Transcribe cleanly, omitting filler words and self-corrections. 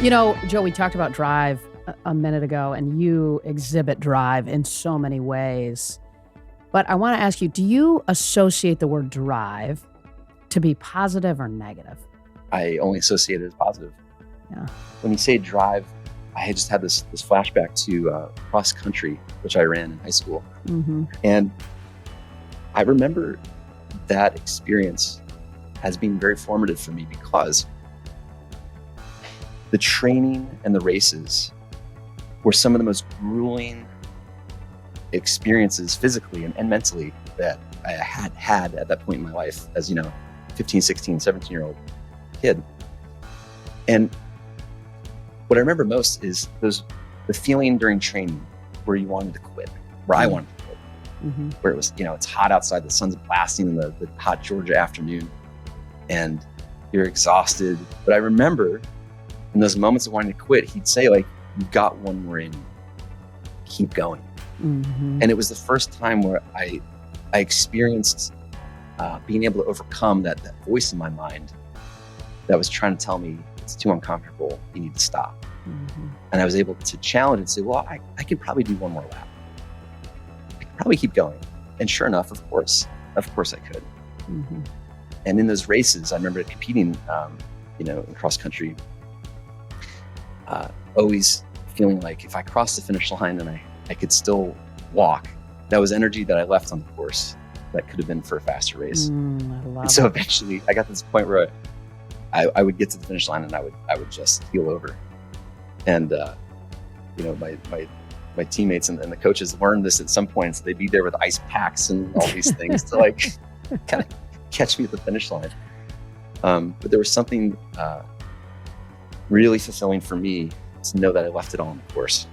Joe, we talked about drive a minute ago, and you exhibit drive in so many ways. But I want to ask you, do you associate the word drive to be positive or negative? I only associate it as positive. Yeah. When you say drive, I had just had this flashback to cross country, which I ran in high school. Mm-hmm. And I remember that experience as being very formative for me because the training and the races were some of the most grueling experiences physically and mentally that I had at that point in my life as, 15, 16, 17-year-old kid. And what I remember most is the feeling during training where you wanted to quit, where I wanted to quit, where it was, it's hot outside, the sun's blasting in the hot Georgia afternoon, and you're exhausted. But I remember in those moments of wanting to quit, he'd say, like, "You've got one more in you. Keep going." Mm-hmm. And it was the first time where I experienced being able to overcome that voice in my mind that was trying to tell me it's too uncomfortable, you need to stop. Mm-hmm. And I was able to challenge and say, well, I could probably do one more lap. I could probably keep going. And sure enough, of course I could. Mm-hmm. And in those races, I remember competing, in cross country, always feeling like if I crossed the finish line and I could still walk, that was energy that I left on the course that could have been for a faster race. And so eventually I got to this point where I would get to the finish line and I would just keel over. And, my teammates and the coaches learned this at some point. So they'd be there with ice packs and all these things to kind of catch me at the finish line. But there was something really fulfilling for me to know that I left it all on the course.